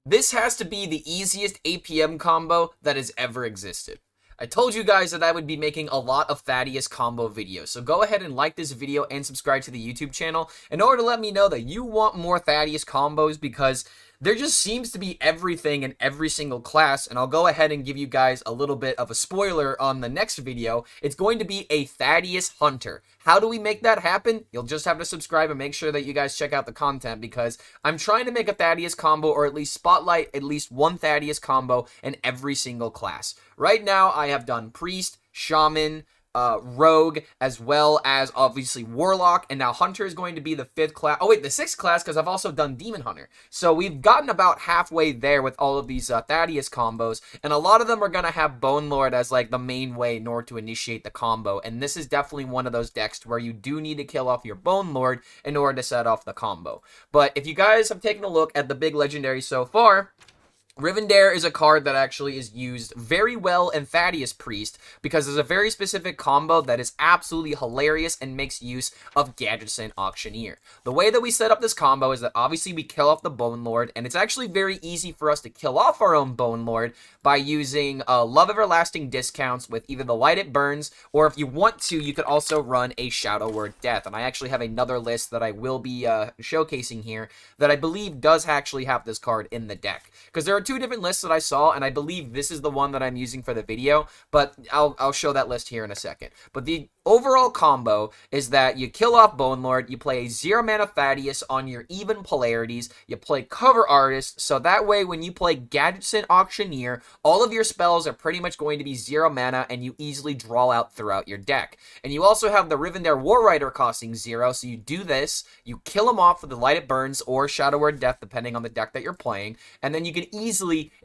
This has to be the easiest APM combo that has ever existed. I told you guys that I would be making a lot of Thaddius combo videos, so go ahead and like this video and subscribe to the YouTube channel in order to let me know that you want more Thaddius combos, because there just seems to be everything in every single class, and I'll go ahead and give you guys a little bit of a spoiler on the next video. It's going to be a Thaddius Hunter. How do we make that happen? You'll just have to subscribe and make sure that you guys check out the content, because I'm trying to make a Thaddius combo, or at least spotlight at least one Thaddius combo in every single class. Right now, I have done Priest, Shaman, Rogue, as well as obviously Warlock, and now Hunter is going to be the 5th class. Oh wait, the 6th class, because I've also done Demon Hunter. So we've gotten about halfway there with all of these Thaddius combos, and a lot of them are going to have Bone Lord as like the main way in order to initiate the combo, and this is definitely one of those decks where you do need to kill off your Bone Lord in order to set off the combo. But if you guys have taken a look at the big legendary so far, Rivendare is a card that actually is used very well in Thaddius Priest, because there's a very specific combo that is absolutely hilarious and makes use of Gadgetzan Auctioneer. The way that we set up this combo is that obviously we kill off the Bone Lord, and it's actually very easy for us to kill off our own Bone Lord by using Love Everlasting discounts with either the Light It Burns, or if you want to, you could also run a Shadow Word Death. And I actually have another list that I will be showcasing here that I believe does actually have this card in the deck, because there are 2 different lists that I saw, and I believe this is the one that I'm using for the video, but I'll show that list here in a second. But the overall combo is that you kill off Bone Lord, you play a 0 mana Thaddius on your even polarities, you play Cover Artist, so that way when you play Gadgetzan Auctioneer, all of your spells are pretty much going to be 0 mana, and you easily draw out throughout your deck. And you also have the Rivendare War Rider costing 0, so you do this, you kill him off with the Light It Burns or Shadow Word Death, depending on the deck that you're playing, and then you can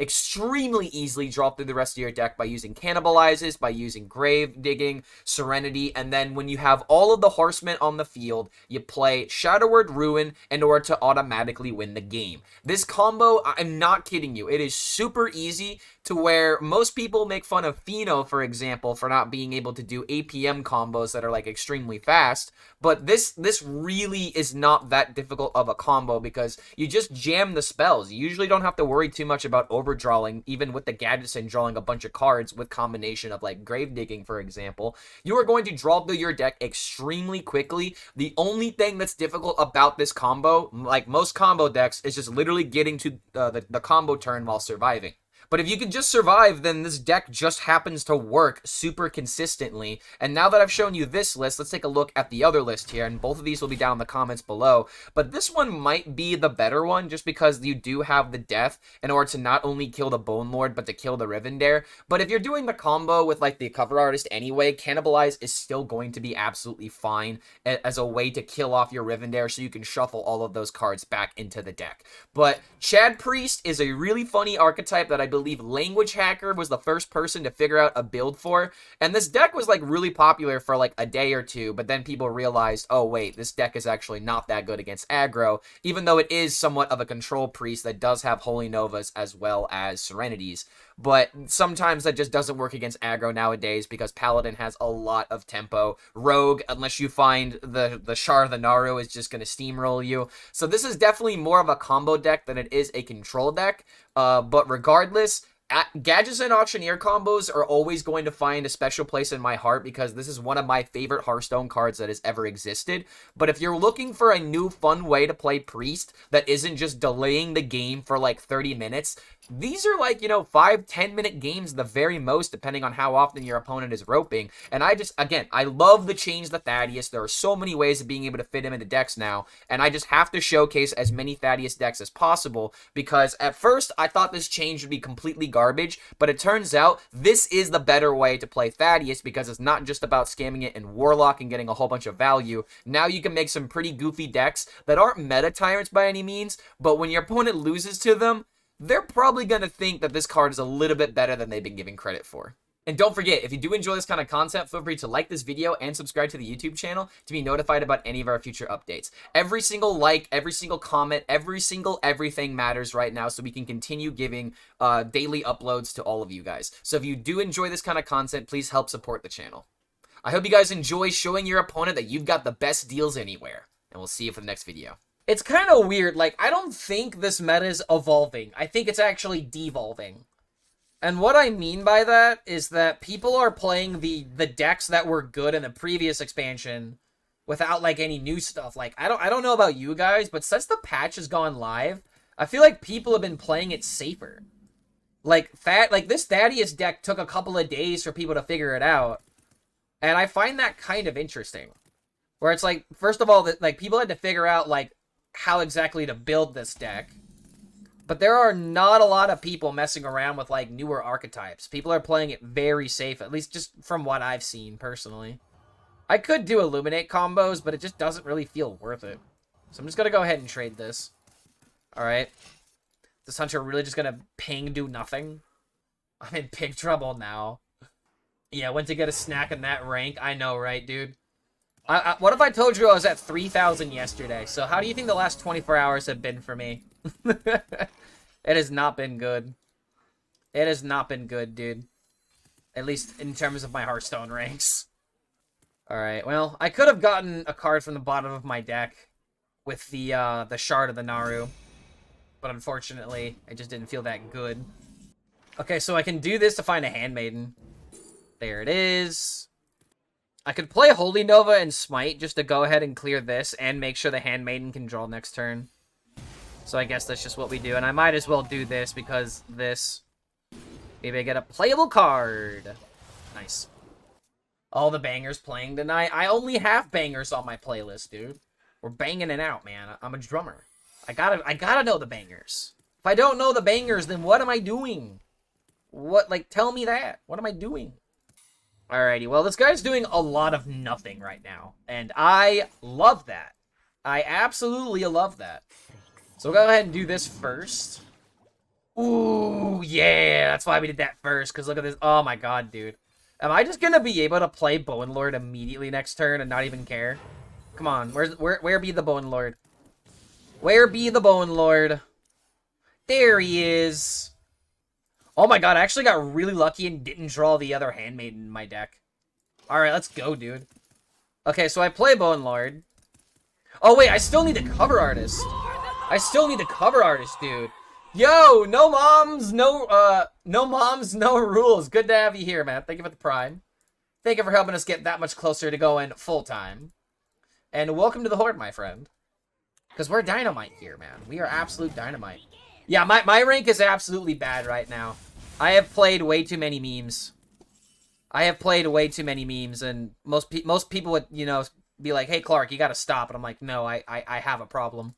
extremely easily draw through the rest of your deck by using Cannibalizes, by using Grave Digging, Serenity, and then when you have all of the horsemen on the field, you play Shadow Word Ruin in order to automatically win the game. This combo, I'm not kidding you, it is super easy, to where most people make fun of Pheno, for example, for not being able to do APM combos that are like extremely fast, but this really is not that difficult of a combo, because you just jam the spells. You usually don't have to worry too much about overdrawing, even with the Gadgetzan drawing a bunch of cards with combination of like Grave Digging, for example. You are going to draw through your deck extremely quickly. The only thing that's difficult about this combo, like most combo decks, is just literally getting to the combo turn while surviving. But if you can just survive, then this deck just happens to work super consistently. And now that I've shown you this list, let's take a look at the other list here. And both of these will be down in the comments below. But this one might be the better one, just because you do have the death in order to not only kill the Bone Lord, but to kill the Rivendare. But if you're doing the combo with like the Cover Artist anyway, Cannibalize is still going to be absolutely fine as a way to kill off your Rivendare, so you can shuffle all of those cards back into the deck. But Chad Priest is a really funny archetype that I believe Language Hacker was the first person to figure out a build for, and this deck was like really popular for like a day or two, but then people realized, oh wait, this deck is actually not that good against aggro, even though it is somewhat of a control priest that does have Holy Novas as well as Serenities. But sometimes that just doesn't work against aggro nowadays, because Paladin has a lot of tempo. Rogue, unless you find the Shar the Naru, is just going to steamroll you. So this is definitely more of a combo deck than it is a control deck. But regardless, Gadgetzan Auctioneer combos are always going to find a special place in my heart, because this is one of my favorite Hearthstone cards that has ever existed. But if you're looking for a new fun way to play Priest that isn't just delaying the game for like 30 minutes, these are like, 5-10 minute games the very most, depending on how often your opponent is roping. And I love the change the Thaddius. There are so many ways of being able to fit him into decks now, and I just have to showcase as many Thaddius decks as possible, because at first I thought this change would be completely garbage, but it turns out this is the better way to play Thaddius, because it's not just about scamming it in Warlock and getting a whole bunch of value. Now you can make some pretty goofy decks that aren't meta tyrants by any means, but when your opponent loses to them, they're probably going to think that this card is a little bit better than they've been giving credit for. And don't forget, if you do enjoy this kind of content, feel free to like this video and subscribe to the YouTube channel to be notified about any of our future updates. Every single like, every single comment, every single everything matters right now, so we can continue giving daily uploads to all of you guys. So if you do enjoy this kind of content, please help support the channel. I hope you guys enjoy showing your opponent that you've got the best deals anywhere, and we'll see you for the next video. It's kind of weird. Like, I don't think this meta is evolving. I think it's actually devolving. And what I mean by that is that people are playing the decks that were good in the previous expansion without, like, any new stuff. Like, I don't know about you guys, but since the patch has gone live, I feel like people have been playing it safer. Like, this Thaddius deck took a couple of days for people to figure it out. And I find that kind of interesting. Where it's like, first of all, that like people had to figure out, like, how exactly to build this deck. But there are not a lot of people messing around with, like, newer archetypes. People are playing it very safe, at least just from what I've seen, personally. I could do Illuminate combos, but it just doesn't really feel worth it. So I'm just going to go ahead and trade this. Alright. This Hunter really just going to ping do nothing? I'm in big trouble now. Yeah, went to get a snack in that rank. I know, right, dude? What if I told you I was at 3,000 yesterday? So how do you think the last 24 hours have been for me? It has not been good. It has not been good, dude. At least in terms of my Hearthstone ranks. Alright, well, I could have gotten a card from the bottom of my deck with the Shard of the Naru. But unfortunately, I just didn't feel that good. Okay, so I can do this to find a Handmaiden. There it is. I could play Holy Nova and Smite just to go ahead and clear this and make sure the Handmaiden can draw next turn. So I guess that's just what we do. And I might as well do this because this... Maybe I get a playable card. Nice. All the bangers playing tonight. I only have bangers on my playlist, dude. We're banging it out, man. I'm a drummer. I gotta know the bangers. If I don't know the bangers, then what am I doing? What, like, tell me that. What am I doing? Alrighty, well, this guy's doing a lot of nothing right now. And I love that. I absolutely love that. So we'll go ahead and do this first. Ooh, yeah, that's why we did that first. Because look at this. Oh my god, dude. Am I just going to be able to play Bone Lord immediately next turn and not even care? Come on, where be the Bone Lord? Where be the Bone Lord? There he is. Oh my god, I actually got really lucky and didn't draw the other Handmaiden in my deck. Alright, let's go, dude. Okay, so I play Bone Lord. Oh wait, I still need a cover artist. I still need a cover artist, dude. Yo, no moms, no moms, no rules. Good to have you here, man. Thank you for the prime. Thank you for helping us get that much closer to going full-time. And welcome to the Horde, my friend. Because we're dynamite here, man. We are absolute dynamite. Yeah, my rank is absolutely bad right now. I have played way too many memes. I have played way too many memes, and most people would, you know, be like, hey, Clark, you gotta stop. And I'm like, no, I have a problem.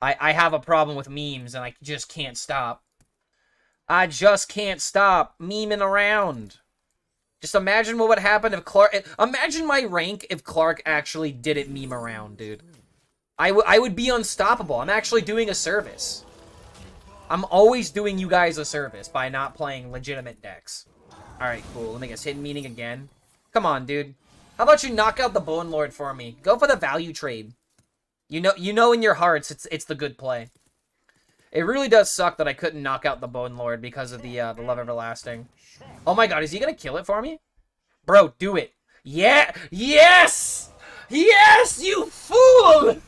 I have a problem with memes, and I just can't stop. I just can't stop memeing around. Just imagine what would happen if Clark... Imagine my rank if Clark actually didn't meme around, dude. I would be unstoppable. I'm actually doing a service. I'm always doing you guys a service by not playing legitimate decks. Alright, cool. Let me guess. Hidden Meaning again. Come on, dude. How about you knock out the Bone Lord for me? Go for the value trade. You know in your hearts it's the good play. It really does suck that I couldn't knock out the Bone Lord because of the Love Everlasting. Oh my god, is he gonna kill it for me? Bro, do it. Yeah! Yes! Yes, you fool!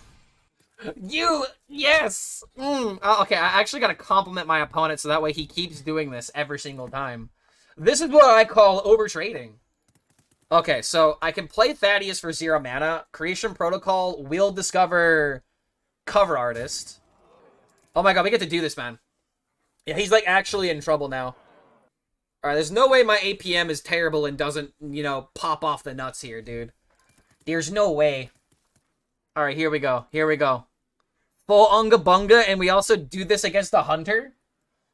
Yes! Oh, okay, I actually gotta compliment my opponent so that way he keeps doing this every single time. This is what I call overtrading. Okay, so I can play Thaddius for 0 mana. Creation Protocol will discover Cover Artist. Oh my god, we get to do this, man. Yeah, he's like actually in trouble now. Alright, there's no way my APM is terrible and doesn't, you know, pop off the nuts here, dude. There's no way. Alright, here we go. Here we go. Full Unga Bunga, and we also do this against the Hunter.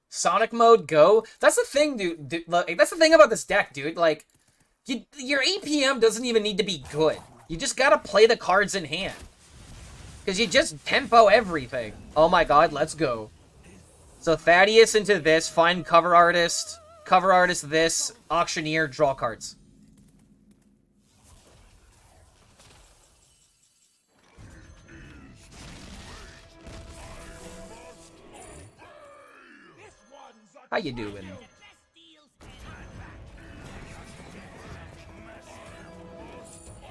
Sonic mode, go. That's the thing, dude. Like, that's the thing about this deck, dude. Like, your APM doesn't even need to be good. You just gotta play the cards in hand. Because you just tempo everything. Oh my god, let's go. So Thaddius into this, find Cover Artist this, Auctioneer, draw cards. How you doing?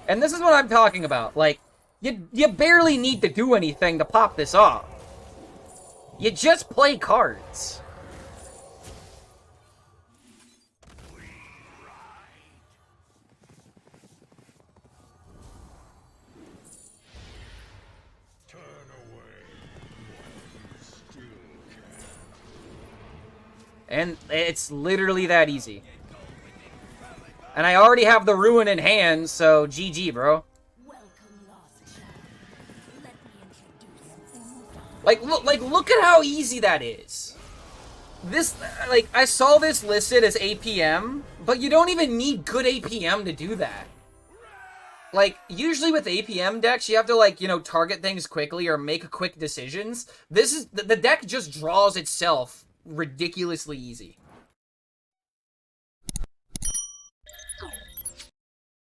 And this is what I'm talking about. Like, You barely need to do anything to pop this off. You just play cards. And it's literally that easy. And I already have the Ruin in hand, so GG, bro. Like, look at how easy that is. This, like, I saw this listed as APM, but you don't even need good APM to do that. Like, usually with APM decks, you have to, like, you know, target things quickly or make quick decisions. This is, the deck just draws itself ridiculously easy.